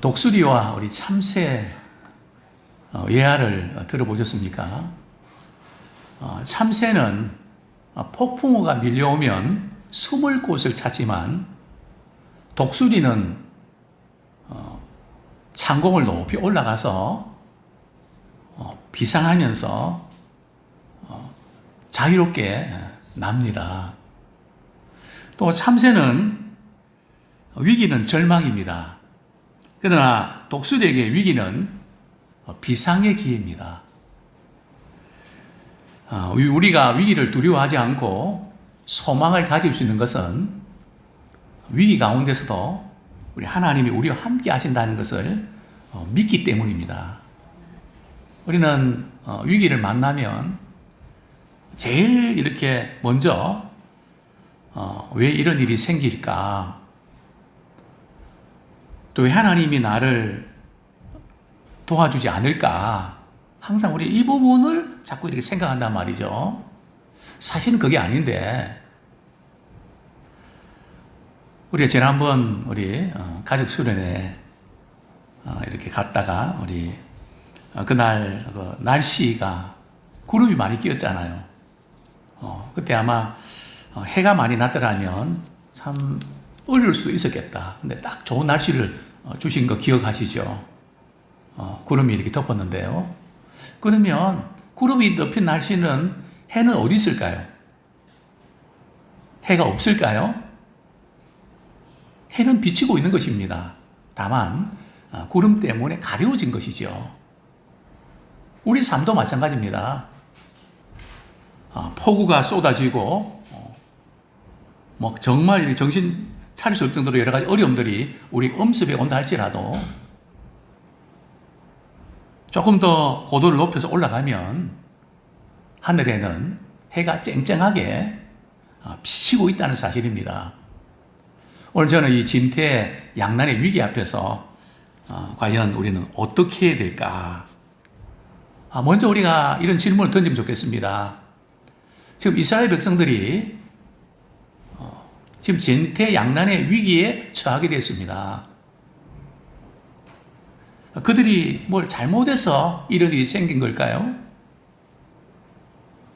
독수리와 우리 참새 예화를 들어보셨습니까? 참새는 폭풍우가 밀려오면 숨을 곳을 찾지만 독수리는 창공을 높이 올라가서 비상하면서 자유롭게 납니다. 또 참새는 위기는 절망입니다. 그러나 독수리에게 위기는 비상의 기회입니다. 우리가 위기를 두려워하지 않고 소망을 가질 수 있는 것은 위기 가운데서도 우리 하나님이 우리와 함께 하신다는 것을 믿기 때문입니다. 우리는 위기를 만나면 제일 이렇게 먼저 왜 이런 일이 생길까? 또 왜 하나님이 나를 도와주지 않을까? 항상 우리 이 부분을 자꾸 이렇게 생각한단 말이죠. 사실은 그게 아닌데, 우리가 지난번 우리 가족 수련회 이렇게 갔다가 우리 그날 날씨가 구름이 많이 끼었잖아요. 그때 아마 해가 많이 났더라면 참 어려울 수도 있었겠다. 근데 딱 좋은 날씨를 주신 거 기억하시죠? 구름이 이렇게 덮었는데요. 그러면 구름이 덮인 날씨는 해는 어디 있을까요? 해가 없을까요? 해는 비치고 있는 것입니다. 다만 구름 때문에 가려워진 것이죠. 우리 삶도 마찬가지입니다. 폭우가 쏟아지고 정말 정신 차릴 수 없을 정도로 여러 가지 어려움들이 우리 엄습에 온다 할지라도 조금 더 고도를 높여서 올라가면 하늘에는 해가 쨍쨍하게 비치고 있다는 사실입니다. 오늘 저는 이 진퇴 양난의 위기 앞에서 과연 우리는 어떻게 해야 될까? 먼저 우리가 이런 질문을 던지면 좋겠습니다. 지금 이스라엘 백성들이 지금 진퇴 양난의 위기에 처하게 됐습니다. 그들이 뭘 잘못해서 이런 일이 생긴 걸까요?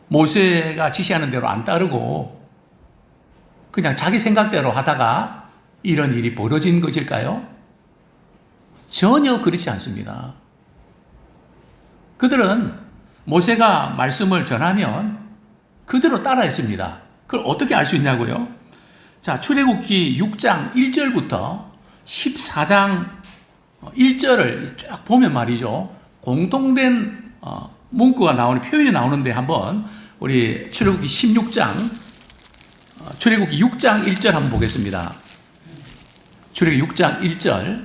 모세가 지시하는 대로 안 따르고 그냥 자기 생각대로 하다가 이런 일이 벌어진 것일까요? 전혀 그렇지 않습니다. 그들은 모세가 말씀을 전하면 그대로 따라했습니다. 그걸 어떻게 알 수 있냐고요? 자, 출애굽기 6장 1절부터 14장 1절을 쭉 보면 말이죠. 공통된 문구가 나오는 표현이 나오는데 한번 우리 출애굽기 6장 1절 한번 보겠습니다. 출애굽기 6장 1절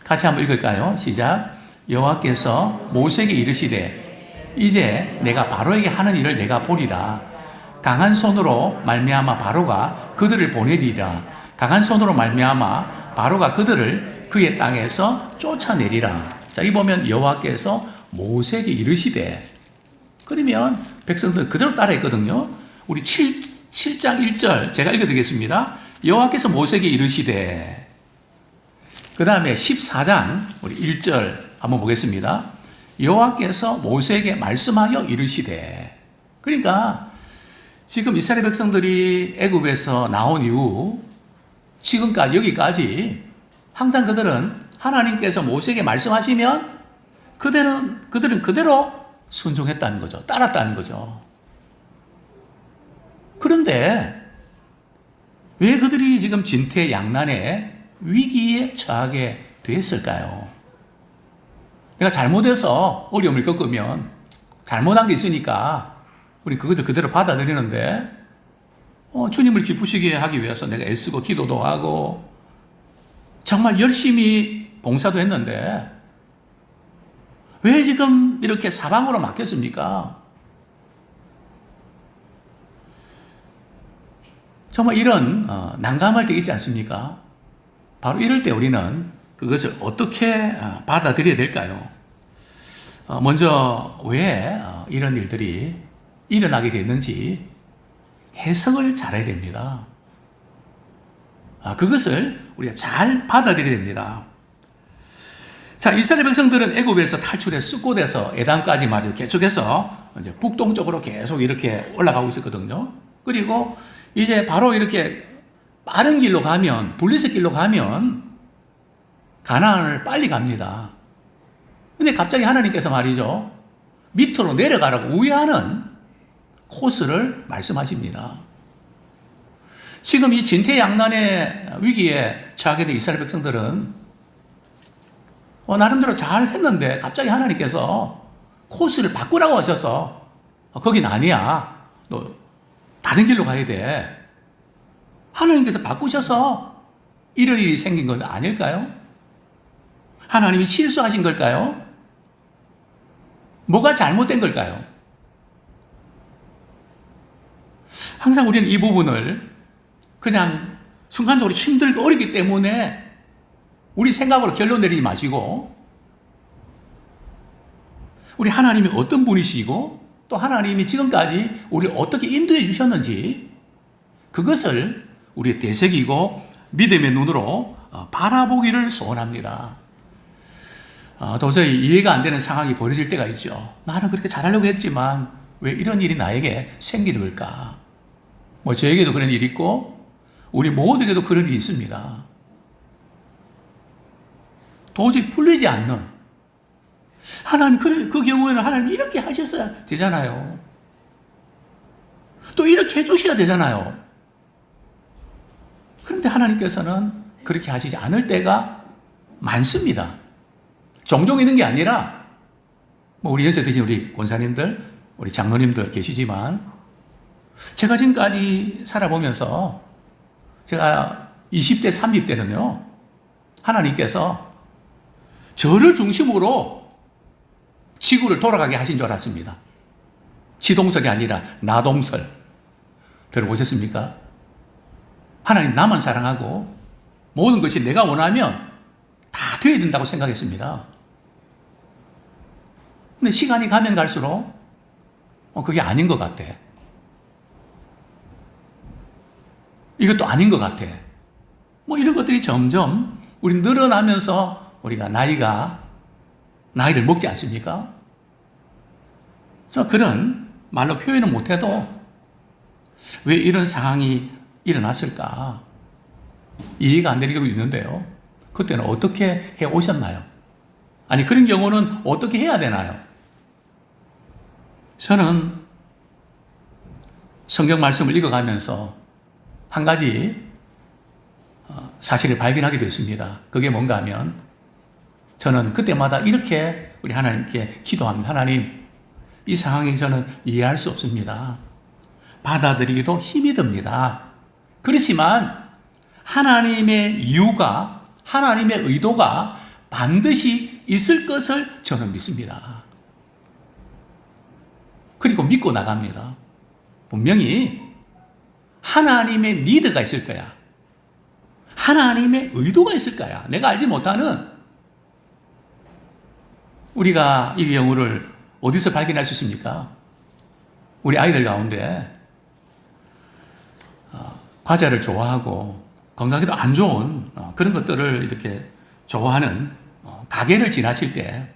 같이 한번 읽을까요? 시작. 여호와께서 모세에게 이르시되 이제 내가 바로에게 하는 일을 내가 보리라. 강한 손으로 말미암아 바로가 그들을 보내리라. 강한 손으로 말미암아 바로가 그들을 그의 땅에서 쫓아내리라. 자, 이 보면 여호와께서 모세에게 이르시되, 그러면 백성들 그대로 따라했거든요. 우리 7장 1절 제가 읽어드리겠습니다. 여호와께서 모세에게 이르시되, 그 다음에 14장 우리 1절 한번 보겠습니다. 여호와께서 모세에게 말씀하여 이르시되. 그러니까 지금 이스라엘 백성들이 애굽에서 나온 이후 지금까지 여기까지 항상 그들은 하나님께서 모세에게 말씀하시면 그들은 그대로 순종했다는 거죠. 따랐다는 거죠. 그런데 왜 그들이 지금 진퇴양난의 위기에 처하게 됐을까요? 내가 잘못해서 어려움을 겪으면 잘못한 게 있으니까 우리 그것을 그대로 받아들이는데 주님을 기쁘시게 하기 위해서 내가 애쓰고 기도도 하고 정말 열심히 봉사도 했는데 왜 지금 이렇게 사방으로 막혔습니까? 정말 이런 난감할 때 있지 않습니까? 바로 이럴 때 우리는 그것을 어떻게 받아들여야 될까요? 먼저 왜 이런 일들이 일어나게 됐는지 해석을 잘해야 됩니다. 그것을 우리가 잘 받아들여야 됩니다. 자, 이스라엘 백성들은 애굽에서 탈출해 숫곳에서 에단까지 말이죠. 계속해서 이제 북동쪽으로 계속 이렇게 올라가고 있었거든요. 그리고 이제 바로 이렇게 빠른 길로 가면, 블레셋 길로 가면 가나안을 빨리 갑니다. 근데 갑자기 하나님께서 말이죠. 밑으로 내려가라고 우회하는 코스를 말씀하십니다. 지금 이 진퇴양난의 위기에 처하게 된 이스라엘 백성들은 나름대로 잘 했는데 갑자기 하나님께서 코스를 바꾸라고 하셔서 거긴 아니야. 너 다른 길로 가야 돼. 하나님께서 바꾸셔서 이런 일이 생긴 건 아닐까요? 하나님이 실수하신 걸까요? 뭐가 잘못된 걸까요? 항상 우리는 이 부분을 그냥 순간적으로 힘들고 어렵기 때문에 우리 생각으로 결론 내리지 마시고 우리 하나님이 어떤 분이시고 또 하나님이 지금까지 우리를 어떻게 인도해 주셨는지 그것을 우리의 되새기고 믿음의 눈으로 바라보기를 소원합니다. 도저히 이해가 안 되는 상황이 벌어질 때가 있죠. 나는 그렇게 잘하려고 했지만 왜 이런 일이 나에게 생기는 걸까? 뭐 저에게도 그런 일이 있고 우리 모두에게도 그런 일이 있습니다. 도저히 풀리지 않는 하나님, 그 경우에는 하나님 이렇게 하셨어야 되잖아요. 또 이렇게 해주셔야 되잖아요. 그런데 하나님께서는 그렇게 하시지 않을 때가 많습니다. 종종 있는 게 아니라 우리 연세 드신 우리 권사님들, 우리 장로님들 계시지만 제가 지금까지 살아보면서 제가 20대, 30대는요 하나님께서 저를 중심으로 지구를 돌아가게 하신 줄 알았습니다. 지동설이 아니라 나동설. 들어보셨습니까? 하나님 나만 사랑하고 모든 것이 내가 원하면 다 돼야 된다고 생각했습니다. 근데 시간이 가면 갈수록 그게 아닌 것 같아. 이것도 아닌 것 같아. 뭐 이런 것들이 점점 우리 늘어나면서 우리가 나이를 먹지 않습니까? 그래서 그런 말로 표현을 못해도 왜 이런 상황이 일어났을까? 이해가 안 되는 경우도 있는데요. 그때는 어떻게 해 오셨나요? 아니, 그런 경우는 어떻게 해야 되나요? 저는 성경 말씀을 읽어가면서 한 가지 사실을 발견하게 됐습니다. 그게 뭔가 하면 저는 그때마다 이렇게 우리 하나님께 기도합니다. 하나님, 이 상황이 저는 이해할 수 없습니다. 받아들이기도 힘이 듭니다. 그렇지만 하나님의 이유가, 하나님의 의도가 반드시 있을 것을 저는 믿습니다. 그리고 믿고 나갑니다. 분명히 하나님의 니드가 있을 거야. 하나님의 의도가 있을 거야. 내가 알지 못하는. 우리가 이 경우를 어디서 발견할 수 있습니까? 우리 아이들 가운데 과자를 좋아하고 건강에도 안 좋은 그런 것들을 이렇게 좋아하는 가게를 지나칠 때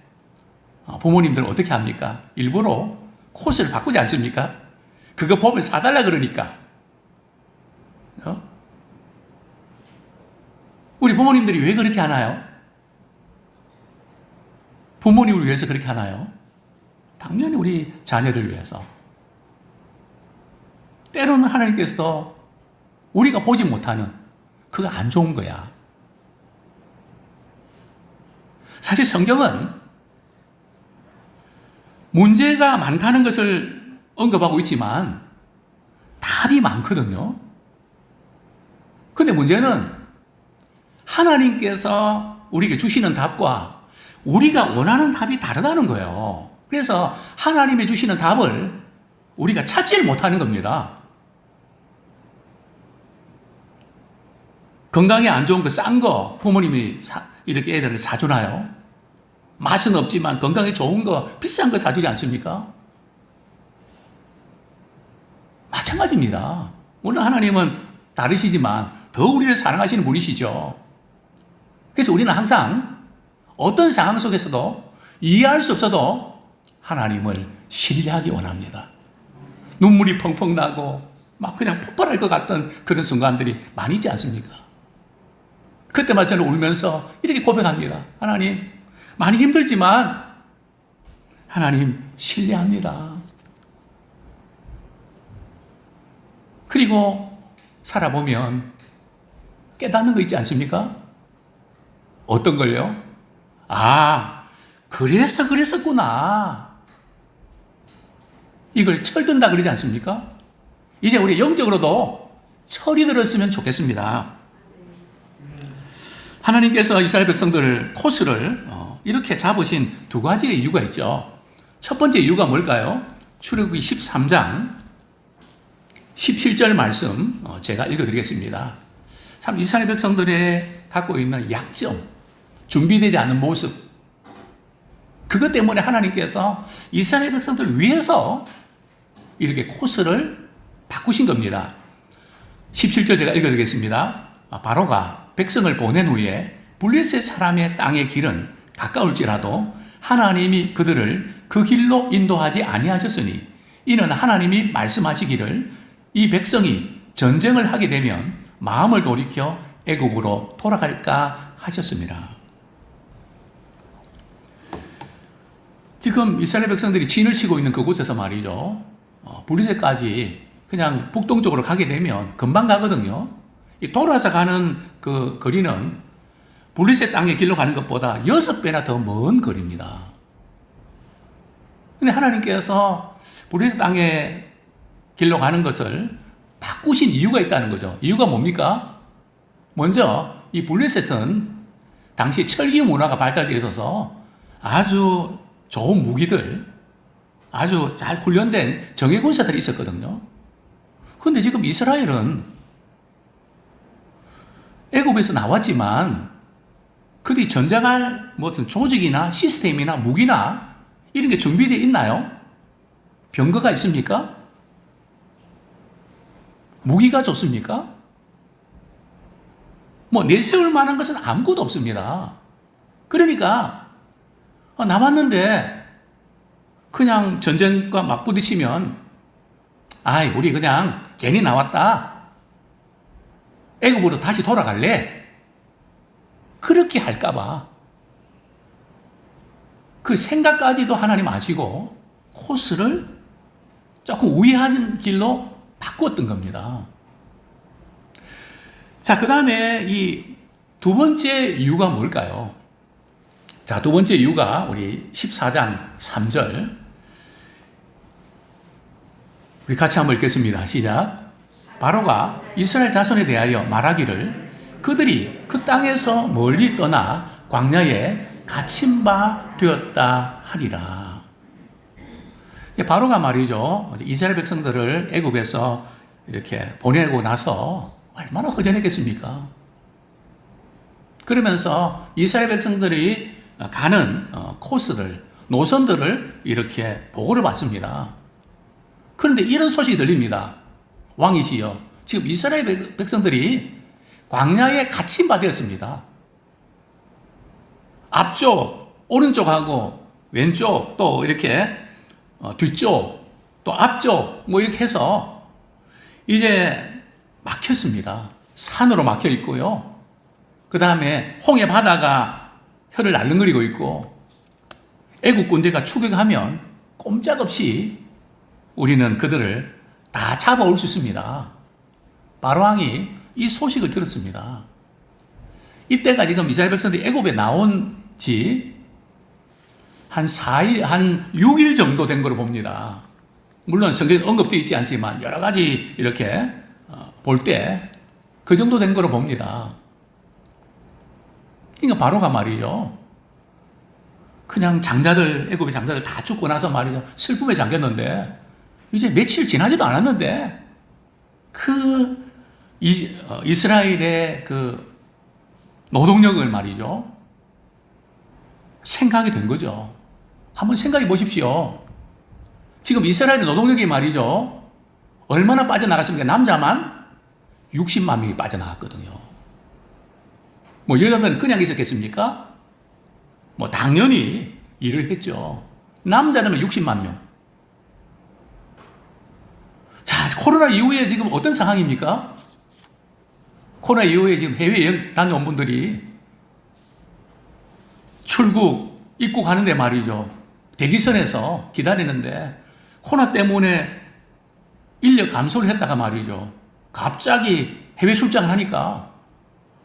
부모님들은 어떻게 합니까? 일부러 코스를 바꾸지 않습니까? 그거 보면 사달라 그러니까. 우리 부모님들이 왜 그렇게 하나요? 부모님을 위해서 그렇게 하나요? 당연히 우리 자녀들 위해서. 때로는 하나님께서도 우리가 보지 못하는 그거 안 좋은 거야. 사실 성경은 문제가 많다는 것을 언급하고 있지만 답이 많거든요. 근데 문제는 하나님께서 우리에게 주시는 답과 우리가 원하는 답이 다르다는 거예요. 그래서 하나님이 주시는 답을 우리가 찾지를 못하는 겁니다. 건강에 안 좋은 거 싼 거 부모님이 이렇게 애들을 사주나요? 맛은 없지만 건강에 좋은 거 비싼 거 사주지 않습니까? 마찬가지입니다. 물론 하나님은 다르시지만 더 우리를 사랑하시는 분이시죠. 그래서 우리는 항상 어떤 상황 속에서도 이해할 수 없어도 하나님을 신뢰하기 원합니다. 눈물이 펑펑 나고 막 그냥 폭발할 것 같던 그런 순간들이 많이 있지 않습니까? 그때마다 저는 울면서 이렇게 고백합니다. 하나님, 많이 힘들지만 하나님 신뢰합니다. 그리고 살아보면 깨닫는 거 있지 않습니까? 어떤 걸요? 아, 그래서 그랬었구나. 이걸 철든다 그러지 않습니까? 이제 우리 영적으로도 철이 들었으면 좋겠습니다. 하나님께서 이스라엘 백성들 코스를 이렇게 잡으신 두 가지의 이유가 있죠. 첫 번째 이유가 뭘까요? 출애굽기 13장 17절 말씀 제가 읽어드리겠습니다. 참 이스라엘 백성들의 갖고 있는 약점, 준비되지 않은 모습, 그것 때문에 하나님께서 이스라엘 백성들을 위해서 이렇게 코스를 바꾸신 겁니다. 17절 제가 읽어드리겠습니다. 바로가 백성을 보낸 후에 블레셋 사람의 땅의 길은 가까울지라도 하나님이 그들을 그 길로 인도하지 아니하셨으니 이는 하나님이 말씀하시기를 이 백성이 전쟁을 하게 되면 마음을 돌이켜 애굽으로 돌아갈까 하셨습니다. 지금 이스라엘 백성들이 진을 치고 있는 그곳에서 말이죠. 블레셋까지 그냥 북동쪽으로 가게 되면 금방 가거든요. 이 돌아서 가는 그 거리는 블레셋 땅의 길로 가는 것보다 6배나 더 먼 거리입니다. 근데 하나님께서 블레셋 땅의 길로 가는 것을 바꾸신 이유가 있다는 거죠. 이유가 뭡니까? 먼저 이 블레셋은 당시 철기 문화가 발달되어 있어서 아주 좋은 무기들, 아주 잘 훈련된 정예군사들이 있었거든요. 그런데 지금 이스라엘은 애굽에서 나왔지만 그들이 전쟁할 무슨 조직이나 시스템이나 무기나 이런 게 준비되어 있나요? 병거가 있습니까? 무기가 좋습니까? 뭐 내세울 만한 것은 아무것도 없습니다. 그러니까 남았는데 그냥 전쟁과 맞부딪히면 아이 우리 그냥 괜히 나왔다. 애굽으로 다시 돌아갈래? 그렇게 할까봐 그 생각까지도 하나님 아시고 코스를 조금 우회한 길로 바꿨던 겁니다. 자, 그 다음에 이 두 번째 이유가 뭘까요? 자, 두 번째 이유가 우리 14장 3절. 우리 같이 한번 읽겠습니다. 시작. 바로가 이스라엘 자손에 대하여 말하기를 그들이 그 땅에서 멀리 떠나 광야에 갇힌 바 되었다 하리라. 바로가 말이죠. 이스라엘 백성들을 애굽에서 이렇게 보내고 나서 얼마나 허전했겠습니까? 그러면서 이스라엘 백성들이 가는 코스를, 노선들을 이렇게 보고를 받습니다. 그런데 이런 소식이 들립니다. 왕이시여, 지금 이스라엘 백성들이 광야에 갇힌 바 되었습니다. 앞쪽, 오른쪽하고 왼쪽, 또 이렇게 뒤쪽, 또 앞쪽, 뭐 이렇게 해서 이제 막혔습니다. 산으로 막혀 있고요. 그 다음에 홍해 바다가 혀를 날름거리고 있고, 애국 군대가 추격하면 꼼짝없이 우리는 그들을 다 잡아올 수 있습니다. 바로 왕이 이 소식을 들었습니다. 이때가 지금 이스라엘 백성들이 애굽에 나온 지 한 4일, 한 6일 정도 된 걸로 봅니다. 물론 성경에 언급되어 있지 않지만 여러 가지 이렇게 볼 때 그 정도 된 걸로 봅니다. 그러니까 바로가 말이죠. 그냥 장자들, 애굽의 장자들 다 죽고 나서 말이죠. 슬픔에 잠겼는데 이제 며칠 지나지도 않았는데 그 이스라엘의 그 노동력을 말이죠. 생각이 된 거죠. 한번 생각해 보십시오. 지금 이스라엘의 노동력이 말이죠. 얼마나 빠져나갔습니까? 남자만 60만 명이 빠져나갔거든요. 뭐 여자들은 그냥 있었겠습니까? 뭐 당연히 일을 했죠. 남자라면 60만 명. 자, 코로나 이후에 지금 어떤 상황입니까? 코로나 이후에 지금 해외여행 다녀온 분들이 출국, 입국하는데 말이죠. 대기선에서 기다리는데 코로나 때문에 인력 감소를 했다가 말이죠. 갑자기 해외 출장을 하니까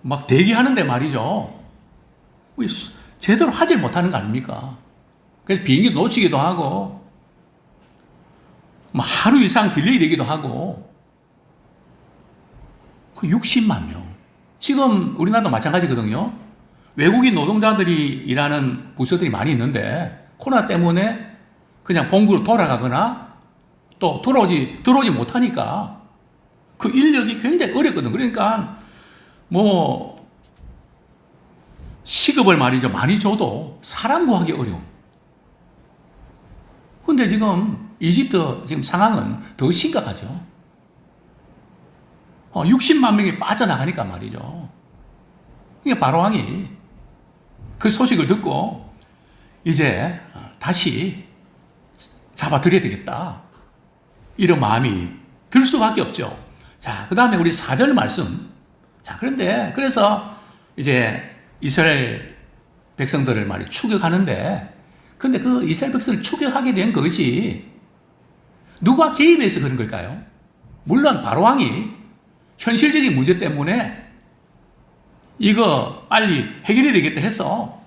막 대기하는데 말이죠. 제대로 하질 못하는 거 아닙니까? 그래서 비행기 놓치기도 하고, 하루 이상 딜레이 되기도 하고, 60만 명. 지금 우리나라도 마찬가지거든요. 외국인 노동자들이 일하는 부서들이 많이 있는데, 코로나 때문에 그냥 본국으로 돌아가거나, 또 들어오지 못하니까, 그 인력이 굉장히 어렵거든. 그러니까, 시급을 말이죠. 많이 줘도 사람 구하기 어려움. 근데 지금 이집트 지금 상황은 더 심각하죠. 60만 명이 빠져나가니까 말이죠. 이게 바로왕이 그 소식을 듣고 이제 다시 잡아들여야 되겠다. 이런 마음이 들 수밖에 없죠. 자, 그 다음에 우리 4절 말씀. 자, 그래서 이제 이스라엘 백성들을 말이 추격하는데, 근데 그 이스라엘 백성을 추격하게 된 것이 누가 개입해서 그런 걸까요? 물론 바로왕이 현실적인 문제 때문에 이거 빨리 해결해야 되겠다 해서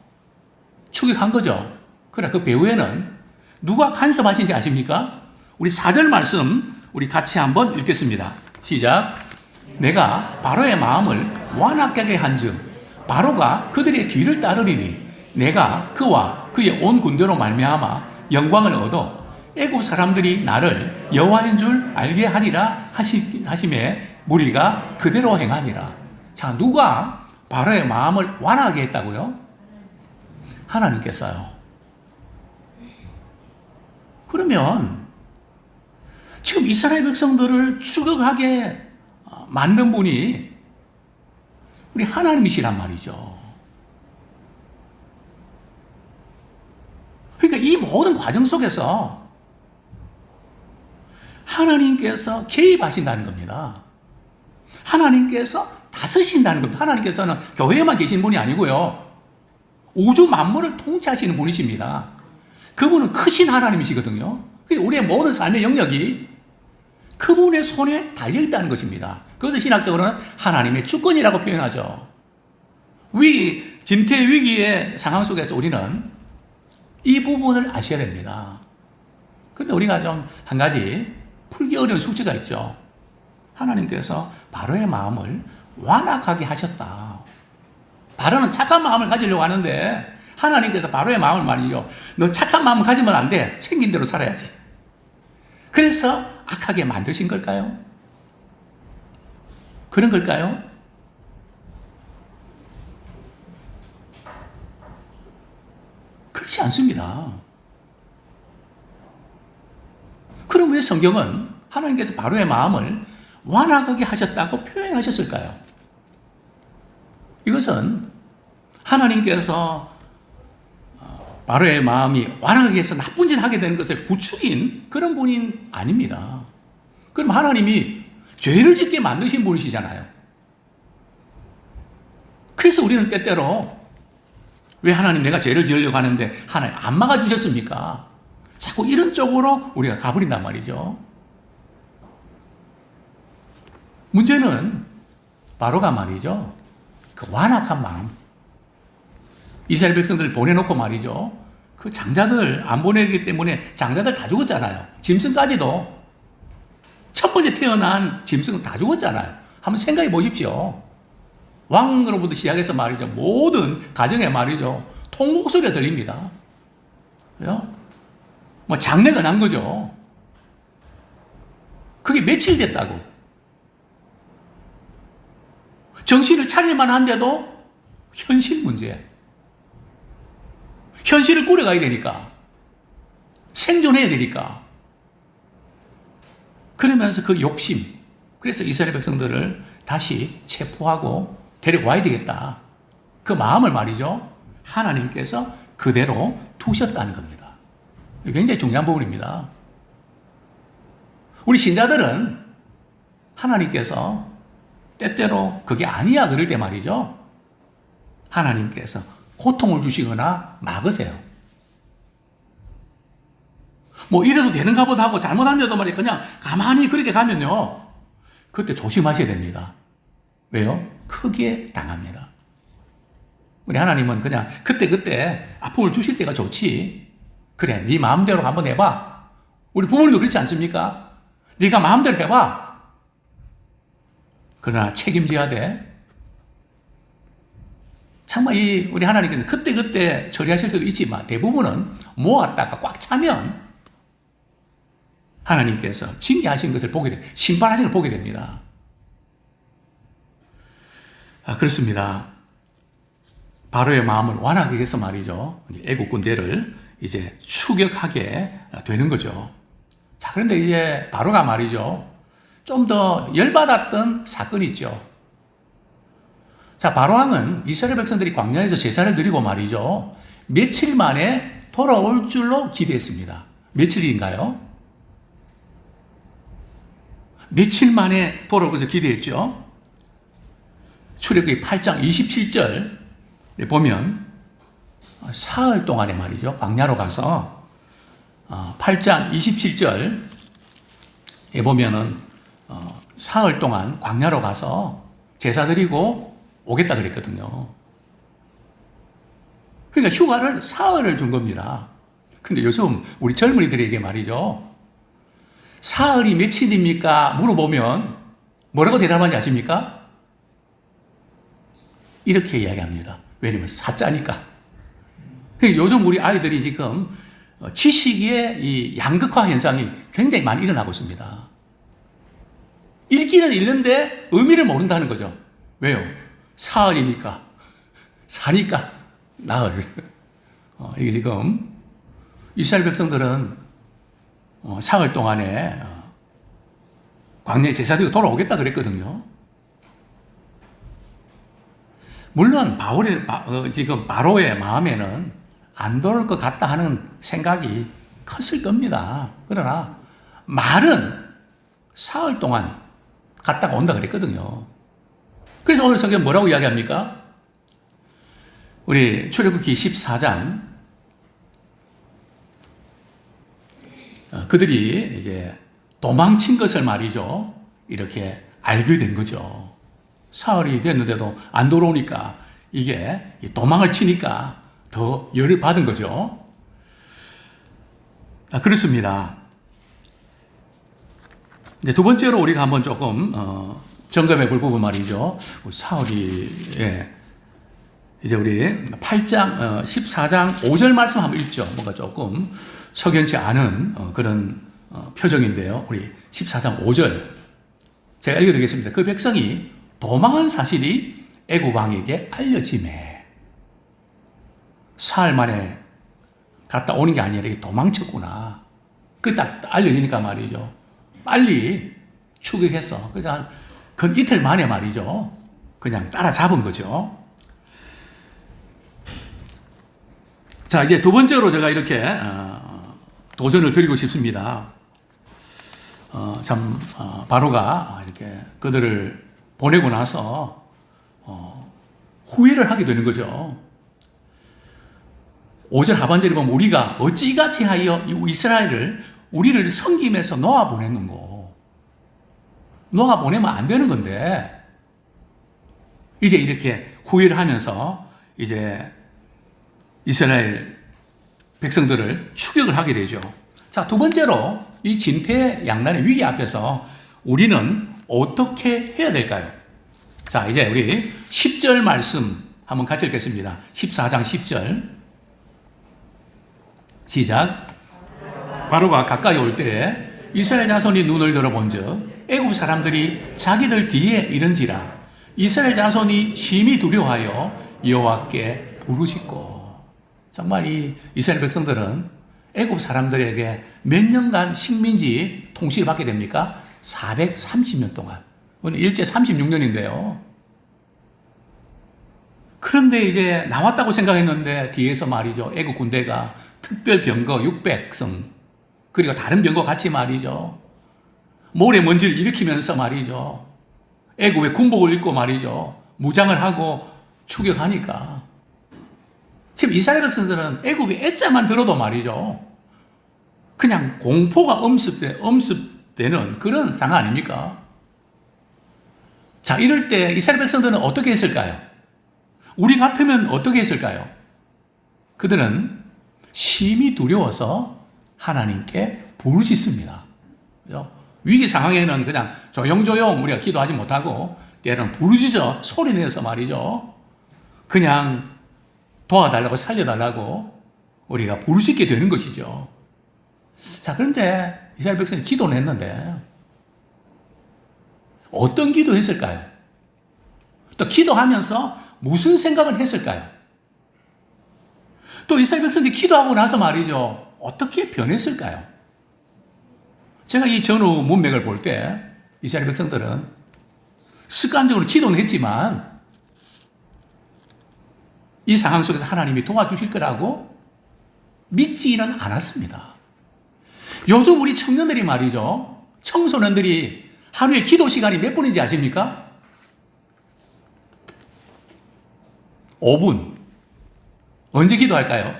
추격한 거죠. 그러나 그 배후에는 누가 간섭하신지 아십니까? 우리 4절 말씀 우리 같이 한번 읽겠습니다. 시작. 내가 바로의 마음을 완악하게 하게 한즉 바로가 그들의 뒤를 따르리니 내가 그와 그의 온 군대로 말미암아 영광을 얻어 애굽 사람들이 나를 여호와인 줄 알게 하리라 하심에 무리가 그대로 행하니라. 자, 누가 바로의 마음을 완하게 했다고요? 하나님께서요. 그러면 지금 이스라엘 백성들을 추격하게 만든 분이 우리 하나님이시란 말이죠. 그러니까 이 모든 과정 속에서 하나님께서 개입하신다는 겁니다. 하나님께서 다스신다는 겁니다. 하나님께서는 교회에만 계신 분이 아니고요. 우주 만물을 통치하시는 분이십니다. 그분은 크신 하나님이시거든요. 우리의 모든 삶의 영역이 그분의 손에 달려있다는 것입니다. 그것을 신학적으로는 하나님의 주권이라고 표현하죠. 진퇴 위기의 상황 속에서 우리는 이 부분을 아셔야 됩니다. 그런데 우리가 좀 한 가지 풀기 어려운 숙제가 있죠. 하나님께서 바로의 마음을 완악하게 하셨다. 바로는 착한 마음을 가지려고 하는데 하나님께서 바로의 마음을 말이죠. 너 착한 마음을 가지면 안 돼. 생긴 대로 살아야지. 그래서 악하게 만드신 걸까요? 그런 걸까요? 그렇지 않습니다. 그럼 왜 성경은 하나님께서 바로의 마음을 완악하게 하셨다고 표현하셨을까요? 이것은 하나님께서 바로의 마음이 완악하게 해서 나쁜 짓 하게 되는 것을 부추긴 그런 분이 아닙니다. 그럼 하나님이 죄를 짓게 만드신 분이시잖아요. 그래서 우리는 때때로 왜 하나님 내가 죄를 지으려고 하는데 하나님 안 막아주셨습니까? 자꾸 이런 쪽으로 우리가 가버린단 말이죠. 문제는 바로가 말이죠. 그 완악한 마음. 이스라엘 백성들을 보내놓고 말이죠. 그 장자들 안 보내기 때문에 장자들 다 죽었잖아요. 짐승까지도. 첫 번째 태어난 짐승은 다 죽었잖아요. 한번 생각해 보십시오. 왕으로부터 시작해서 말이죠. 모든 가정에 말이죠. 통곡 소리가 들립니다. 그죠? 장례가 난 거죠. 그게 며칠 됐다고. 정신을 차릴만 한데도 현실 문제. 현실을 꾸려가야 되니까. 생존해야 되니까. 그러면서 그 욕심. 그래서 이스라엘 백성들을 다시 체포하고 데리고 와야 되겠다. 그 마음을 말이죠. 하나님께서 그대로 두셨다는 겁니다. 굉장히 중요한 부분입니다. 우리 신자들은 하나님께서 때때로 그게 아니야 그럴 때 말이죠. 하나님께서 고통을 주시거나 막으세요. 뭐 이래도 되는가 보다 하고 잘못하면도 말이야 그냥 가만히 그렇게 가면요. 그때 조심하셔야 됩니다. 왜요? 크게 당합니다. 우리 하나님은 그냥 그때 아픔을 주실 때가 좋지. 그래, 네 마음대로 한번 해봐. 우리 부모님도 그렇지 않습니까? 네가 마음대로 해봐. 그러나 책임져야 돼. 정말 우리 하나님께서 그때 처리하실 때도 있지만 대부분은 모았다가 꽉 차면 하나님께서 징계하신 것을 보게 돼, 심판하신 걸 보게 됩니다. 그렇습니다. 바로의 마음을 완하게 해서 말이죠. 애국 군대를 이제 추격하게 되는 거죠. 자, 그런데 이제 바로가 말이죠. 좀 더 열받았던 사건이 있죠. 자, 바로왕은 이스라엘 백성들이 광야에서 제사를 드리고 말이죠. 며칠 만에 돌아올 줄로 기대했습니다. 며칠인가요? 며칠 만에 돌아올 것을 기대했죠. 출애굽기 8장 27절 보면 사흘 동안에 말이죠. 광야로 가서 8장 27절에 보면은 사흘 동안 광야로 가서 제사 드리고 오겠다 그랬거든요. 그러니까 휴가를 사흘을 준 겁니다. 근데 요즘 우리 젊은이들에게 말이죠. 사흘이 며칠입니까? 물어보면 뭐라고 대답하는지 아십니까? 이렇게 이야기합니다. 왜냐면 사자니까. 요즘 우리 아이들이 지금 지식의 이 양극화 현상이 굉장히 많이 일어나고 있습니다. 읽기는 읽는데 의미를 모른다는 거죠. 왜요? 사흘이니까, 사니까, 나흘. 이게 지금 이스라엘 백성들은 사흘 동안에 광야에 제사드리고 돌아오겠다 그랬거든요. 물론 지금 바로의 마음에는 안 돌아올 것 같다 하는 생각이 컸을 겁니다. 그러나 말은 사흘 동안 갔다가 온다 그랬거든요. 그래서 오늘 성경 뭐라고 이야기합니까? 우리 출애굽기 14장 그들이 이제 도망친 것을 말이죠. 이렇게 알게 된 거죠. 사흘이 됐는데도 안 돌아오니까 이게 도망을 치니까 더 열을 받은 거죠. 그렇습니다. 이제 두 번째로 우리가 한번 조금 점검해 볼 부분 말이죠. 사흘이 이제 우리 8장 14장 5절 말씀 한번 읽죠. 뭔가 조금 석연치 않은 그런 표정인데요. 우리 14장 5절 제가 읽어드리겠습니다. 그 백성이 도망한 사실이 애굽 왕에게 알려지매 사흘 만에 갔다 오는 게 아니라 도망쳤구나. 그게 딱 알려지니까 말이죠. 빨리 추격했어. 그래서 그 이틀 만에 말이죠. 그냥 따라잡은 거죠. 자, 이제 두 번째로 제가 이렇게 도전을 드리고 싶습니다. 바로가 이렇게 그들을 보내고 나서 후회를 하게 되는 거죠. 5절 하반절에 보면 우리가 어찌 이같이 하여 이스라엘을 우리를 섬김에서 놓아 보냈는고. 놓아 보내면 안 되는 건데 이제 이렇게 후회를 하면서 이제 이스라엘 백성들을 추격을 하게 되죠. 자, 두 번째로 이 진퇴양난의 위기 앞에서 우리는 어떻게 해야 될까요? 자, 이제 우리 10절 말씀 한번 같이 읽겠습니다. 14장 10절 시작. 바로가 가까이 올 때에 이스라엘 자손이 눈을 들어본즉 애굽 사람들이 자기들 뒤에 이른지라 이스라엘 자손이 심히 두려워하여 여호와께 부르짖고. 정말 이 이스라엘 백성들은 애굽 사람들에게 몇 년간 식민지 통치를 받게 됩니까? 430년 동안. 오늘 일제 36년인데요. 그런데 이제 나왔다고 생각했는데 뒤에서 말이죠. 애국 군대가 특별 병거 600성 그리고 다른 병거 같이 말이죠. 모래먼지를 일으키면서 말이죠. 애국의 군복을 입고 말이죠. 무장을 하고 추격하니까 지금 이스라엘 백성들은 애국의 애자만 들어도 말이죠. 그냥 공포가 엄습되는 그런 상황 아닙니까? 자, 이럴 때 이스라엘 백성들은 어떻게 했을까요? 우리 같으면 어떻게 했을까요? 그들은 심히 두려워서 하나님께 부르짖습니다. 그죠? 위기 상황에는 그냥 조용조용 우리가 기도하지 못하고 때로는 부르짖어 소리내서 말이죠. 그냥 도와달라고 살려달라고 우리가 부르짖게 되는 것이죠. 자, 그런데 이스라엘 백성이 기도는 했는데 어떤 기도했을까요? 또 기도하면서 무슨 생각을 했을까요? 또 이스라엘 백성들이 기도하고 나서 말이죠. 어떻게 변했을까요? 제가 이 전후 문맥을 볼 때 이스라엘 백성들은 습관적으로 기도는 했지만 이 상황 속에서 하나님이 도와주실 거라고 믿지는 않았습니다. 요즘 우리 청년들이 말이죠. 청소년들이 하루에 기도 시간이 몇 분인지 아십니까? 5분. 언제 기도할까요?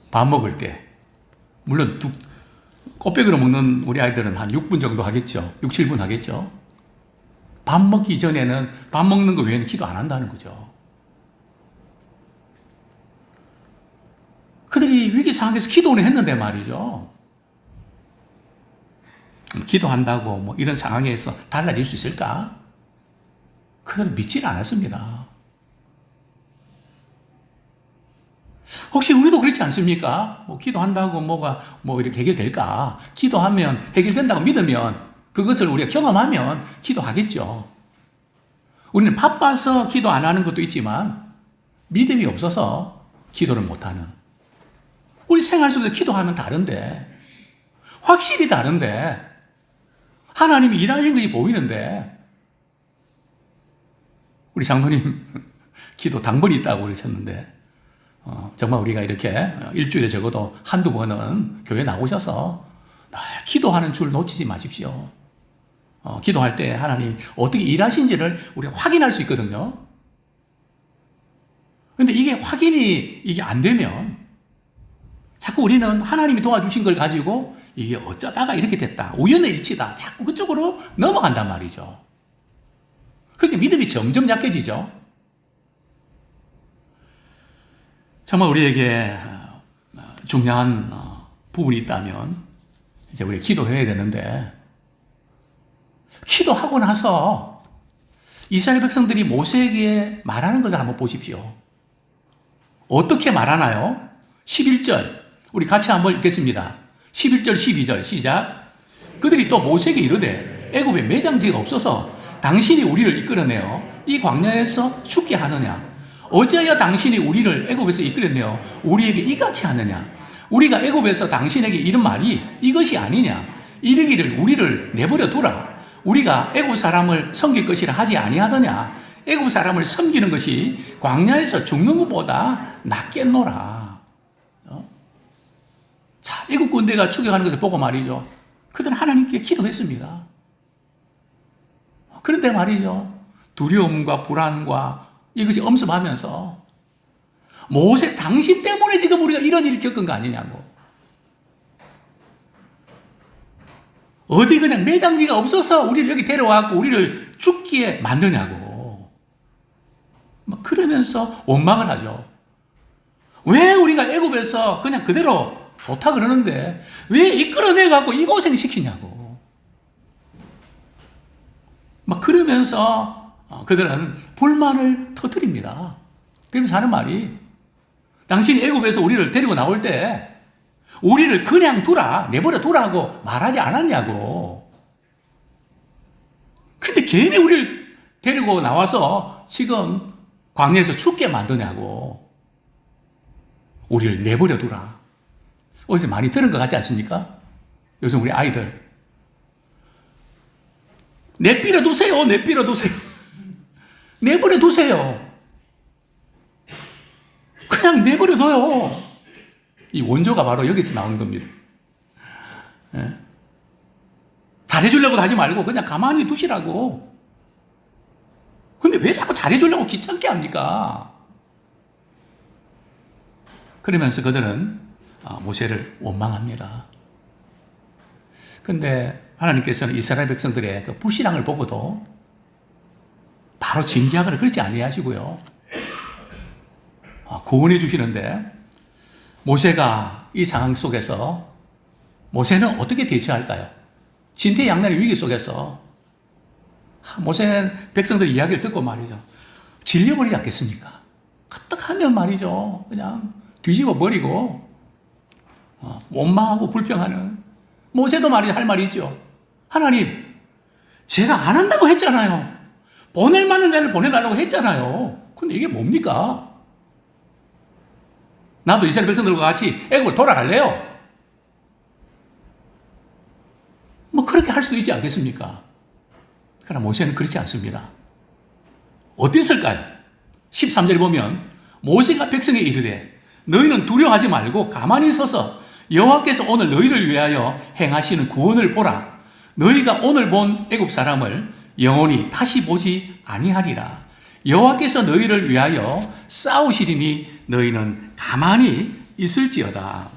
밥 먹을 때. 물론 꽃배기로 먹는 우리 아이들은 한 6분 정도 하겠죠. 6, 7분 하겠죠. 밥 먹기 전에는 밥 먹는 거 외에는 기도 안 한다는 거죠. 그들이 위기 상황에서 기도는 했는데 말이죠. 기도한다고 뭐 이런 상황에서 달라질 수 있을까? 그들은 믿질 않았습니다. 혹시 우리도 그렇지 않습니까? 뭐 기도한다고 뭐가 뭐 이렇게 해결될까? 기도하면 해결된다고 믿으면 그것을 우리가 경험하면 기도하겠죠. 우리는 바빠서 기도 안 하는 것도 있지만 믿음이 없어서 기도를 못하는. 우리 생활 속에서 기도하면 다른데, 확실히 다른데, 하나님이 일하시는 것이 보이는데, 우리 장로님 기도 당번이 있다고 그러셨는데, 정말 우리가 이렇게 일주일에 적어도 한두 번은 교회 나오셔서 늘 기도하는 줄 놓치지 마십시오. 기도할 때 하나님 어떻게 일하신지를 우리가 확인할 수 있거든요. 그런데 이게 확인이 안 되면 자꾸 우리는 하나님이 도와주신 걸 가지고 이게 어쩌다가 이렇게 됐다. 우연의 일치다. 자꾸 그쪽으로 넘어간단 말이죠. 그러니까 믿음이 점점 약해지죠. 정말 우리에게 중요한 부분이 있다면 이제 우리 기도해야 되는데 기도하고 나서 이스라엘 백성들이 모세에게 말하는 것을 한번 보십시오. 어떻게 말하나요? 11절 우리 같이 한번 읽겠습니다. 11절 12절 시작. 그들이 또 모세에게 이르되 애굽에 매장지가 없어서 당신이 우리를 이끌어내어 이 광야에서 죽게 하느냐? 어찌하여 당신이 우리를 애굽에서 이끌어내어 우리에게 이같이 하느냐? 우리가 애굽에서 당신에게 이런 말이 이것이 아니냐? 이르기를 우리를 내버려 두라. 우리가 애굽 사람을 섬길 것이라 하지 아니하더냐? 애굽 사람을 섬기는 것이 광야에서 죽는 것보다 낫겠노라. 자, 애굽 군대가 추격하는 것을 보고 말이죠. 그들은 하나님께 기도했습니다. 그런데 말이죠. 두려움과 불안과 이것이 엄습하면서 모세 당신 때문에 지금 우리가 이런 일을 겪은 거 아니냐고. 어디 그냥 매장지가 없어서 우리를 여기 데려와서 우리를 죽게 만드냐고. 막 그러면서 원망을 하죠. 왜 우리가 애굽에서 그냥 그대로 좋다 그러는데 왜 이끌어내갖고 이 고생 시키냐고. 막 그러면서 그들은 불만을 터뜨립니다. 그러면서 하는 말이 당신이 애굽에서 우리를 데리고 나올 때 우리를 그냥 두라, 내버려 두라고 말하지 않았냐고. 근데 괜히 우리를 데리고 나와서 지금 광야에서 죽게 만드냐고. 우리를 내버려 두라. 어디서 많이 들은 것 같지 않습니까? 요즘 우리 아이들. 내버려 두세요, 내버려 두세요. 내버려 두세요. 그냥 내버려둬요. 이 원조가 바로 여기서 나오는 겁니다. 예. 잘해주려고 하지 말고 그냥 가만히 두시라고. 근데 왜 자꾸 잘해주려고 귀찮게 합니까? 그러면서 그들은 모세를 원망합니다. 근데 하나님께서는 이스라엘 백성들의 그 불신앙을 보고도 바로 징계하거나 그렇지 아니하시고요. 구원해 주시는데 모세가 이 상황 속에서 모세는 어떻게 대처할까요? 진퇴양난의 위기 속에서 모세는 백성들 이야기를 듣고 말이죠. 질려버리지 않겠습니까? 어떡하면 말이죠. 그냥 뒤집어 버리고 원망하고 불평하는 모세도 말이죠. 할 말이 있죠. 하나님, 제가 안 한다고 했잖아요. 보낼 만한 자를 보내달라고 했잖아요. 근데 이게 뭡니까? 나도 이스라엘 백성들과 같이 애국으로 돌아갈래요. 뭐 그렇게 할 수도 있지 않겠습니까? 그러나 모세는 그렇지 않습니다. 어땠을까요? 13절에 보면 모세가 백성에 이르되 너희는 두려워하지 말고 가만히 서서 여호와께서 오늘 너희를 위하여 행하시는 구원을 보라. 너희가 오늘 본 애굽 사람을 영원히 다시 보지 아니하리라. 여호와께서 너희를 위하여 싸우시리니 너희는 가만히 있을지어다.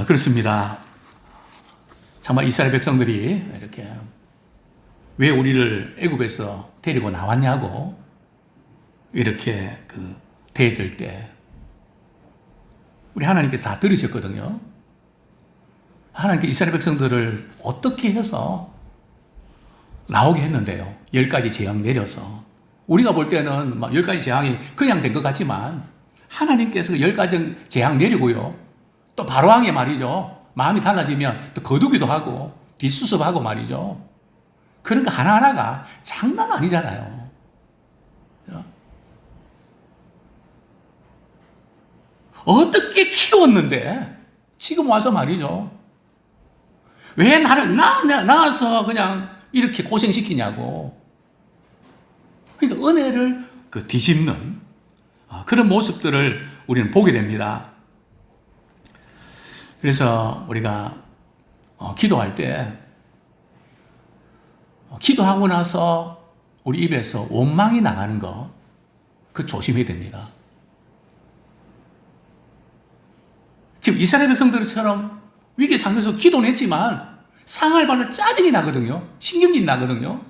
그렇습니다. 정말 이스라엘 백성들이 이렇게 왜 우리를 애굽에서 데리고 나왔냐고 이렇게 대들 때 우리 하나님께서 다 들으셨거든요. 하나님께 이스라엘 백성들을 어떻게 해서 나오게 했는데요. 10가지 재앙 내려서. 우리가 볼 때는 10가지 재앙이 그냥 된 것 같지만 하나님께서 10가지 재앙 내리고요. 또 바로왕에 말이죠. 마음이 달라지면 또 거두기도 하고 뒷수습하고 말이죠. 그런 거 하나하나가 장난 아니잖아요. 어떻게 키웠는데 지금 와서 말이죠. 왜 나를 낳아서 그냥 이렇게 고생시키냐고. 그러니까 은혜를 뒤집는 그런 모습들을 우리는 보게 됩니다. 그래서 우리가 기도할 때 기도하고 나서 우리 입에서 원망이 나가는 거 그 조심해야 됩니다. 지금 이스라엘 백성들처럼 위기 상황에서 기도는 했지만 상할 받을 짜증이 나거든요. 신경이 나거든요.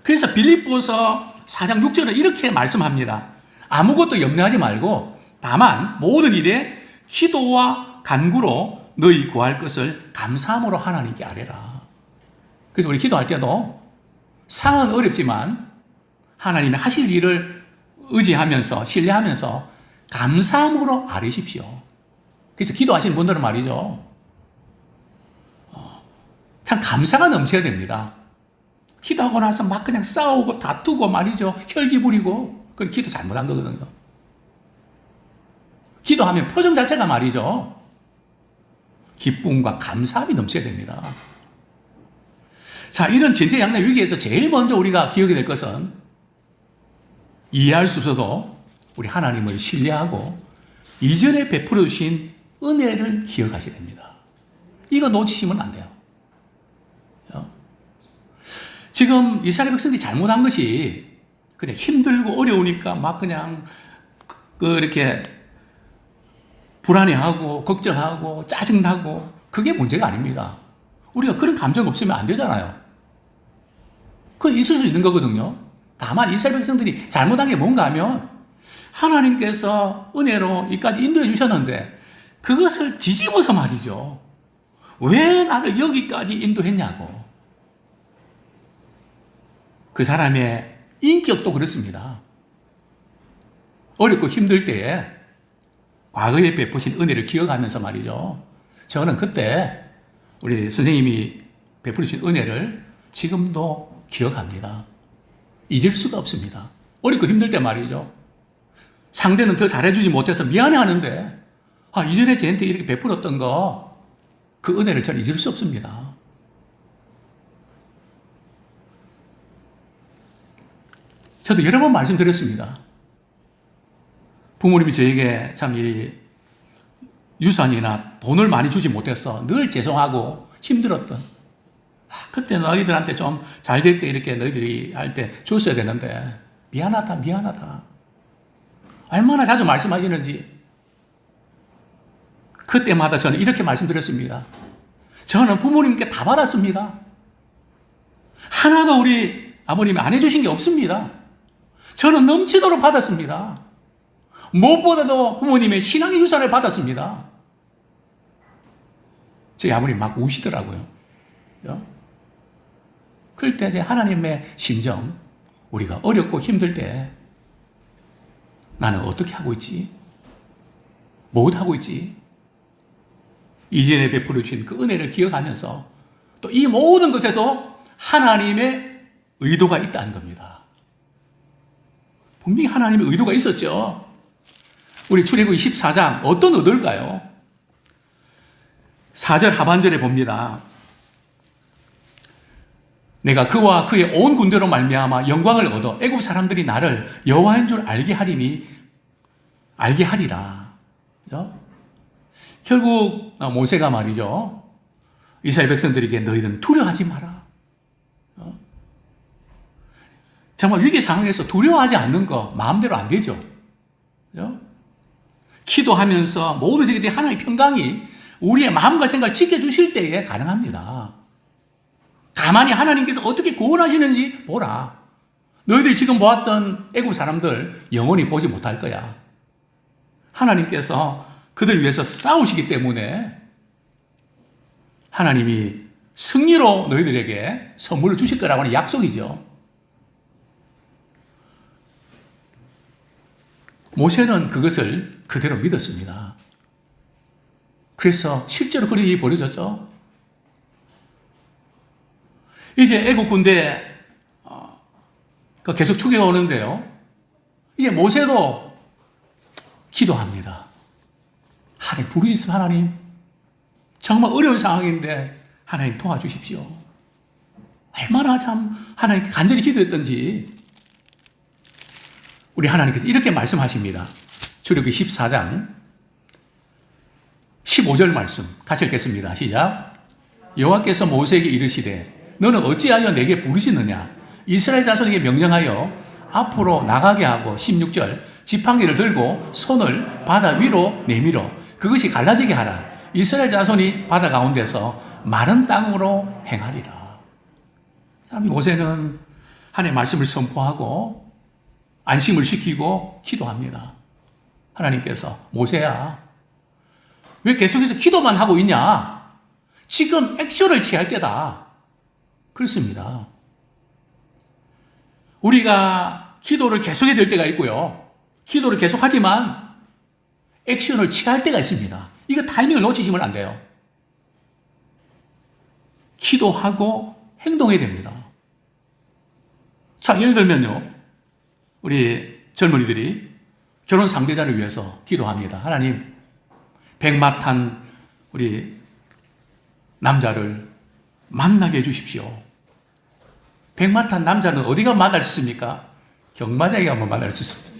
그래서 빌립보서 4장 6절은 이렇게 말씀합니다. 아무것도 염려하지 말고 다만 모든 일에 기도와 간구로 너희 구할 것을 감사함으로 하나님께 아뢰라. 그래서 우리 기도할 때도 상황은 어렵지만 하나님의 하실 일을 의지하면서 신뢰하면서 감사함으로 아뢰십시오. 그래서 기도하시는 분들은 말이죠. 참 감사가 넘쳐야 됩니다. 기도하고 나서 막 그냥 싸우고 다투고 말이죠. 혈기 부리고 그건 기도 잘못한 거거든요. 기도하면 표정 자체가 말이죠. 기쁨과 감사함이 넘쳐야 됩니다. 자, 이런 진퇴양난 위기에서 제일 먼저 우리가 기억해야 될 것은 이해할 수 없어도 우리 하나님을 신뢰하고 이전에 베풀어 주신 은혜를 기억하셔야 됩니다. 이거 놓치시면 안 돼요. 지금 이스라엘 백성들이 잘못한 것이 그냥 힘들고 어려우니까 막 그냥 이렇게 불안해하고 걱정하고 짜증나고 그게 문제가 아닙니다. 우리가 그런 감정 없으면 안 되잖아요. 그건 있을 수 있는 거거든요. 다만 이스라엘 백성들이 잘못한 게 뭔가 하면 하나님께서 은혜로 이까지 인도해 주셨는데 그것을 뒤집어서 말이죠. 왜 나를 여기까지 인도했냐고. 그 사람의 인격도 그렇습니다. 어렵고 힘들 때에 과거에 베푸신 은혜를 기억하면서 말이죠. 저는 그때 우리 선생님이 베푸신 은혜를 지금도 기억합니다. 잊을 수가 없습니다. 어렵고 힘들 때 말이죠. 상대는 더 잘해주지 못해서 미안해 하는데 이전에 저한테 이렇게 베풀었던 거 그 은혜를 저는 잊을 수 없습니다. 저도 여러 번 말씀드렸습니다. 부모님이 저에게 참 이 유산이나 돈을 많이 주지 못해서 늘 죄송하고 힘들었던, 그때 너희들한테 좀 잘 될 때 이렇게 너희들이 할 때 줬어야 되는데 미안하다 미안하다. 얼마나 자주 말씀하시는지. 그때마다 저는 이렇게 말씀드렸습니다. 저는 부모님께 다 받았습니다. 하나가 우리 아버님이 안 해주신 게 없습니다. 저는 넘치도록 받았습니다. 무엇보다도 부모님의 신앙의 유산을 받았습니다. 저희 아버님 막 우시더라고요. 그럴 때 제 하나님의 심정, 우리가 어렵고 힘들 때 나는 어떻게 하고 있지? 뭐 하고 있지? 이전에 베풀어 주신 그 은혜를 기억하면서 또 이 모든 것에도 하나님의 의도가 있다는 겁니다. 분명히 하나님의 의도가 있었죠. 우리 출애굽기 14장 어떤 의도일까요? 4절 하반절에 봅니다. 내가 그와 그의 온 군대로 말미암아 영광을 얻어 애굽 사람들이 나를 여호와인 줄 알게 하리라. 그죠? 결국 모세가 말이죠. 이스라엘 백성들에게 너희들은 두려워하지 마라. 정말 위기 상황에서 두려워하지 않는 거 마음대로 안 되죠. 그죠? 기도하면서 모든 세계들이 하나님의 평강이 우리의 마음과 생각을 지켜주실 때에 가능합니다. 가만히 하나님께서 어떻게 구원하시는지 보라. 너희들이 지금 보았던 애국 사람들 영원히 보지 못할 거야. 하나님께서 그들 위해서 싸우시기 때문에 하나님이 승리로 너희들에게 선물을 주실 거라고 하는 약속이죠. 모세는 그것을 그대로 믿었습니다. 그래서 실제로 그런 일이 벌어졌죠. 이제 애국 군대 계속 추격오는데요. 이제 모세도 기도합니다. 하나님 부르짖음, 하나님 정말 어려운 상황인데 하나님 도와주십시오. 얼마나 참 하나님께 간절히 기도했던지. 우리 하나님께서 이렇게 말씀하십니다. 출애굽기 14장 15절 말씀 같이 읽겠습니다. 시작. 여호와께서 모세에게 이르시되 너는 어찌하여 내게 부르짖느냐? 이스라엘 자손에게 명령하여 앞으로 나가게 하고 16절 지팡이를 들고 손을 바다 위로 내밀어 그것이 갈라지게 하라. 이스라엘 자손이 바다 가운데서 마른 땅으로 행하리라. 모세는 하나님의 말씀을 선포하고 안심을 시키고 기도합니다. 하나님께서 모세야 왜 계속해서 기도만 하고 있냐? 지금 액션을 취할 때다. 그렇습니다. 우리가 기도를 계속해야 될 때가 있고요. 기도를 계속하지만 액션을 취할 때가 있습니다. 이거 타이밍을 놓치시면 안 돼요. 기도하고 행동해야 됩니다. 자, 예를 들면요. 우리 젊은이들이 결혼 상대자를 위해서 기도합니다. 하나님, 백마탄 우리 남자를 만나게 해주십시오. 백마탄 남자는 어디가 만날 수 있습니까? 경마장에 가면 만날 수 있습니다.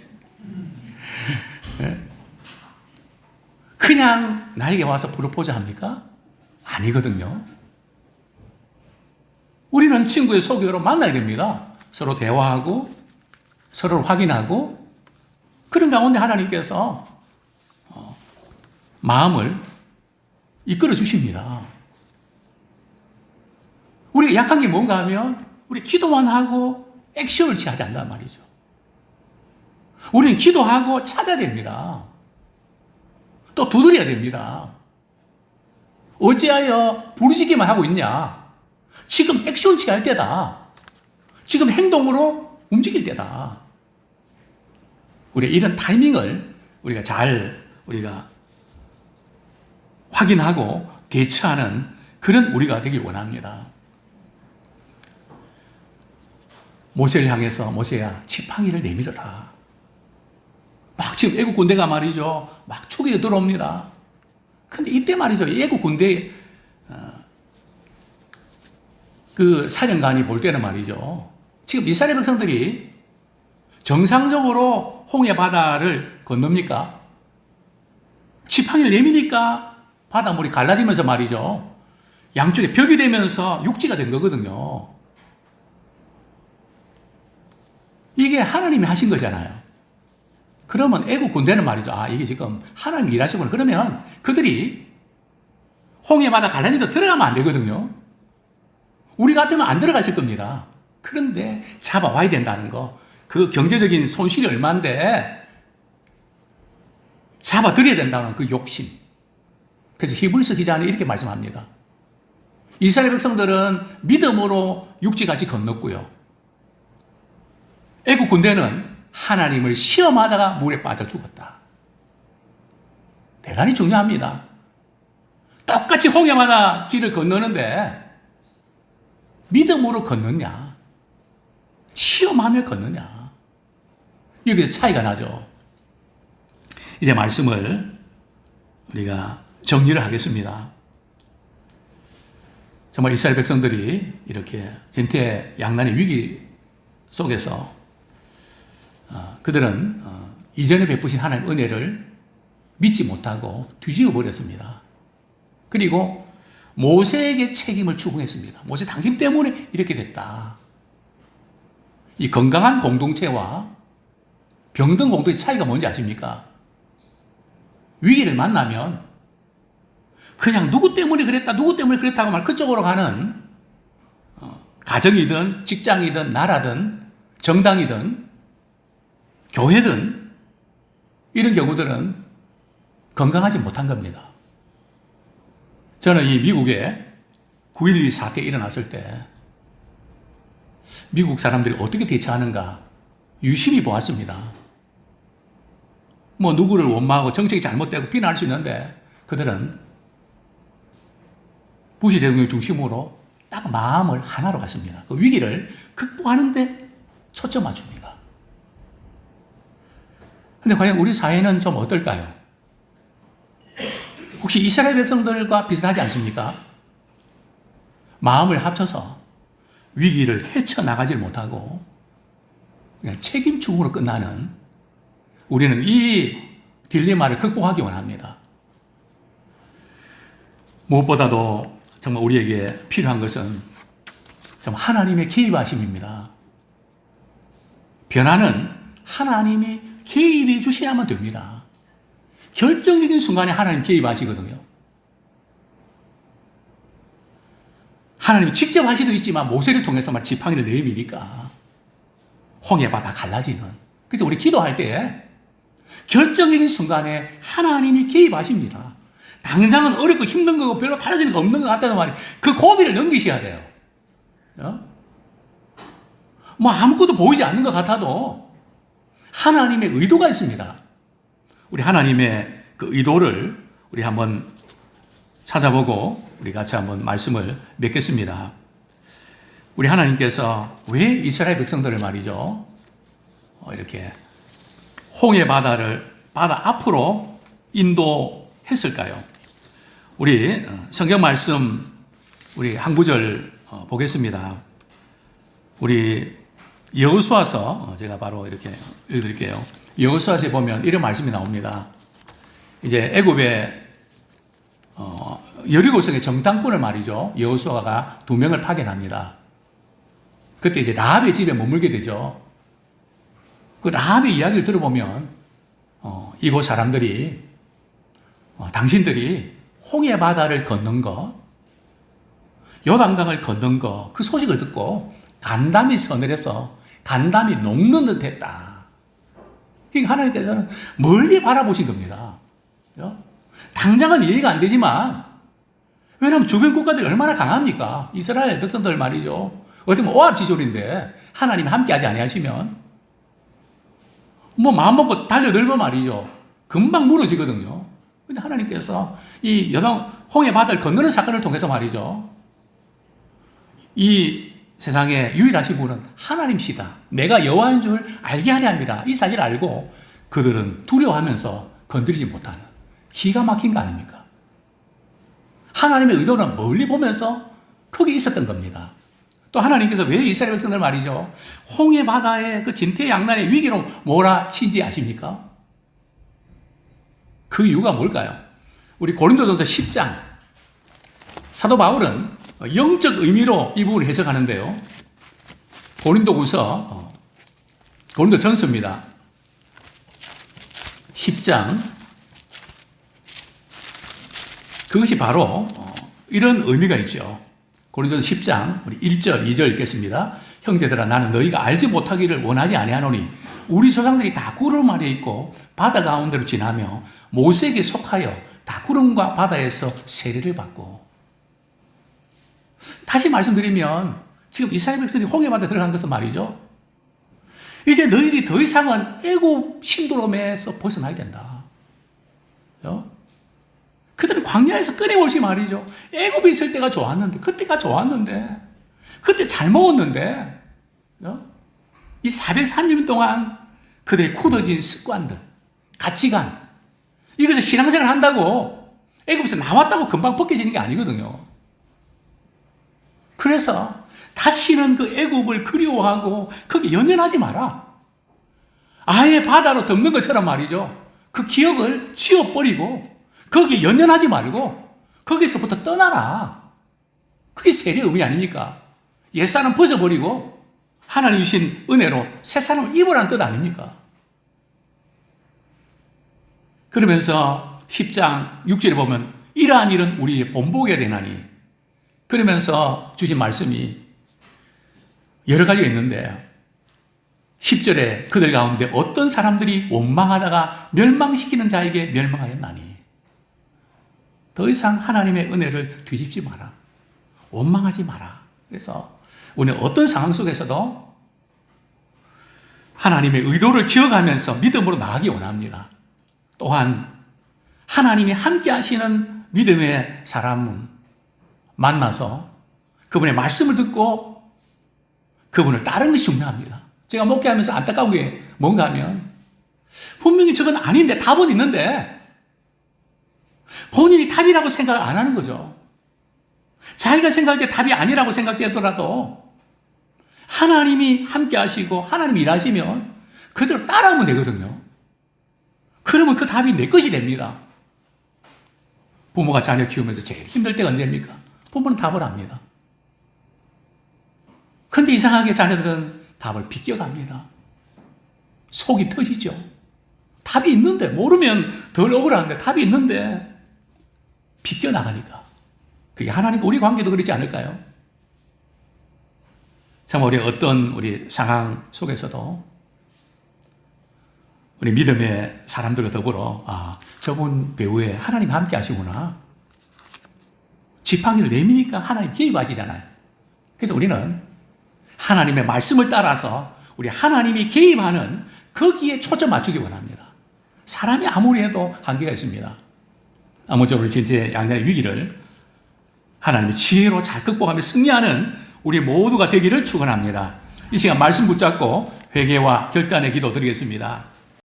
그냥 나에게 와서 프로포즈 합니까? 아니거든요. 우리는 친구의 소개로 만나야 됩니다. 서로 대화하고 서로를 확인하고 그런 가운데 하나님께서 마음을 이끌어 주십니다. 우리가 약한 게 뭔가 하면 우리 기도만 하고 액션을 취하지 않단 말이죠. 우리는 기도하고 찾아야 됩니다. 또 두드려야 됩니다. 어찌하여 부르짖기만 하고 있냐? 지금 액션 취할 때다. 지금 행동으로 움직일 때다. 우리 이런 타이밍을 우리가 잘 확인하고 대처하는 그런 우리가 되길 원합니다. 모세를 향해서 모세야 지팡이를 내밀어라. 막 지금 애국 군대가 말이죠. 막 초기에 들어옵니다. 근데 이때 말이죠. 애국 군대 그 사령관이 볼 때는 말이죠. 지금 이스라엘 백성들이 정상적으로 홍해 바다를 건넙니까? 지팡이를 내미니까 바닷물이 갈라지면서 말이죠. 양쪽에 벽이 되면서 육지가 된 거거든요. 이게 하나님이 하신 거잖아요. 그러면 애국 군대는 말이죠. 아, 이게 지금 하나님이 일하시구나. 그러면 그들이 홍해 바다 갈라지도 들어가면 안 되거든요. 우리 같으면 안 들어갔을 겁니다. 그런데 잡아와야 된다는 거. 그 경제적인 손실이 얼마인데 잡아들여야 된다는 그 욕심. 그래서 히브리서 기자는 이렇게 말씀합니다. 이스라엘 백성들은 믿음으로 육지까지 건넜고요. 애국 군대는 하나님을 시험하다가 물에 빠져 죽었다. 대단히 중요합니다. 똑같이 홍해마다 길을 건너는데 믿음으로 건너냐, 시험하며 건너냐, 여기서 차이가 나죠. 이제 말씀을 우리가 정리를 하겠습니다. 정말 이스라엘 백성들이 이렇게 전태양난의 위기 속에서 그들은 이전에 베푸신 하나님 은혜를 믿지 못하고 뒤집어 버렸습니다. 그리고 모세에게 책임을 추궁했습니다. 모세 당신 때문에 이렇게 됐다. 이 건강한 공동체와 병든 공동체의 차이가 뭔지 아십니까? 위기를 만나면 그냥 누구 때문에 그랬다, 누구 때문에 그랬다고 말 그쪽으로 가는 가정이든 직장이든 나라든 정당이든 교회든 이런 경우들은 건강하지 못한 겁니다. 저는 이 미국에 9.12 사태 일어났을 때 미국 사람들이 어떻게 대처하는가 유심히 보았습니다. 뭐 누구를 원망하고 정책이 잘못되고 비난할 수 있는데 그들은 부시 대통령 중심으로 딱 마음을 하나로 갔습니다. 그 위기를 극복하는 데 초점 맞춥니다. 근데 과연 우리 사회는 좀 어떨까요? 혹시 이스라엘 백성들과 비슷하지 않습니까? 마음을 합쳐서 위기를 헤쳐나가질 못하고 그냥 책임 추궁으로 끝나는, 우리는 이 딜레마를 극복하기 원합니다. 무엇보다도 정말 우리에게 필요한 것은 정말 하나님의 개입하심입니다. 변화는 하나님이 개입해 주셔야만 됩니다. 결정적인 순간에 하나님 개입하시거든요. 하나님이 직접 하시도 있지만 모세를 통해서 지팡이를 내미니까 홍해바다 갈라지는. 그래서 우리 기도할 때 결정적인 순간에 하나님이 개입하십니다. 당장은 어렵고 힘든 거고 별로 달라지는 거 없는 것 같다는 말이, 그 고비를 넘기셔야 돼요. 뭐 아무것도 보이지 않는 것 같아도 하나님의 의도가 있습니다. 우리 하나님의 그 의도를 우리 한번 찾아보고 우리 같이 한번 말씀을 맺겠습니다. 우리 하나님께서 왜 이스라엘 백성들을 말이죠, 이렇게 홍해 바다를 바다 앞으로 인도했을까요? 우리 성경 말씀 우리 한 구절 보겠습니다. 우리 여호수아서 제가 바로 이렇게 읽어드릴게요. 여호수아서에 보면 이런 말씀이 나옵니다. 이제 애굽의 여리고성의 정탐꾼을 말이죠, 여호수아가 2명을 파견합니다. 그때 이제 라합의 집에 머물게 되죠. 그 라합의 이야기를 들어보면 이곳 사람들이 당신들이 홍해 바다를 건넌 거, 요단강을 건넌 거, 그 소식을 듣고 간담이 서늘해서 간담이 녹는 듯 했다. 그러니까 하나님께서는 멀리 바라보신 겁니다. 당장은 이해가 안 되지만, 왜냐하면 주변 국가들이 얼마나 강합니까? 이스라엘 백성들 말이죠. 어떻게 보면 오합지졸인데 하나님이 함께하지 아니하시면 뭐 마음먹고 달려들면 말이죠, 금방 무너지거든요. 근데 하나님께서 이 홍해 바다를 건너는 사건을 통해서 말이죠, 이 세상에 유일하신 분은 하나님이시다, 내가 여호와인 줄 알게 하려 합니다, 이 사실을 알고 그들은 두려워하면서 건드리지 못하는 기가 막힌 거 아닙니까? 하나님의 의도는 멀리 보면서 거기 있었던 겁니다. 또 하나님께서 왜 이스라엘 백성들 말이죠, 홍해 바다에 그 진퇴양난의 위기로 몰아친지 아십니까? 그 이유가 뭘까요? 우리 고린도전서 10장, 사도 바울은 영적 의미로 이 부분을 해석하는데요. 고린도전서입니다. 10장. 그것이 바로 이런 의미가 있죠. 고린도전서 10장 우리 1절, 2절 읽겠습니다. 형제들아, 나는 너희가 알지 못하기를 원하지 아니하노니 우리 조상들이 다 구름 아래 있고 바다 가운데로 지나며 모세에게 속하여 다 구름과 바다에서 세례를 받고. 다시 말씀드리면 지금 이스라엘 백성이 홍해바다에 들어간 것은 말이죠, 이제 너희들이 더 이상은 애굽 심부름에서 벗어나야 된다. 그들은 광야에서 끊임없이 말이죠, 애굽에 있을 때가 좋았는데, 그때가 좋았는데, 그때 잘 먹었는데, 이 430년 동안 그들의 굳어진 습관들, 가치관, 이것을 신앙생활 한다고 애굽에서 나왔다고 금방 벗겨지는 게 아니거든요. 그래서 다시는 그 애굽을 그리워하고 거기 연연하지 마라. 아예 바다로 덮는 것처럼 말이죠, 그 기억을 지워버리고 거기에 연연하지 말고 거기서부터 떠나라. 그게 세례 의미 아닙니까? 옛사람 벗어버리고 하나님 주신 은혜로 새 사람을 입으라는 뜻 아닙니까? 그러면서 10장 6절에 보면 이러한 일은 우리의 본보게 되나니, 그러면서 주신 말씀이 여러 가지가 있는데 10절에 그들 가운데 어떤 사람들이 원망하다가 멸망시키는 자에게 멸망하였나니, 더 이상 하나님의 은혜를 뒤집지 마라. 원망하지 마라. 그래서 우리는 어떤 상황 속에서도 하나님의 의도를 기억하면서 믿음으로 나가기 원합니다. 또한 하나님이 함께 하시는 믿음의 사람은 만나서 그분의 말씀을 듣고 그분을 따르는 것이 중요합니다. 제가 목회하면서 안타까운 게 뭔가 하면, 분명히 저건 아닌데 답은 있는데 본인이 답이라고 생각을 안 하는 거죠. 자기가 생각할 때 답이 아니라고 생각되더라도 하나님이 함께 하시고 하나님이 일하시면 그대로 따라하면 되거든요. 그러면 그 답이 내 것이 됩니다. 부모가 자녀 키우면서 제일 힘들 때가 언제입니까? 부모는 답을 합니다. 근데 이상하게 자녀들은 답을 비껴갑니다. 속이 터지죠. 답이 있는데, 모르면 덜 억울한데 답이 있는데 비껴나가니까. 그게 하나님, 우리 관계도 그렇지 않을까요? 참 우리 어떤 우리 상황 속에서도 우리 믿음의 사람들과 더불어, 아, 저분 배우에 하나님 함께 하시구나. 지팡이를 내미니까 하나님 개입하시잖아요. 그래서 우리는 하나님의 말씀을 따라서 우리 하나님이 개입하는 거기에 초점 맞추기 원합니다. 사람이 아무리 해도 한계가 있습니다. 아무쪼록 진짜 양날의 위기를 하나님의 지혜로 잘 극복하며 승리하는 우리 모두가 되기를 축원합니다. 이 시간 말씀 붙잡고 회개와 결단의 기도 드리겠습니다.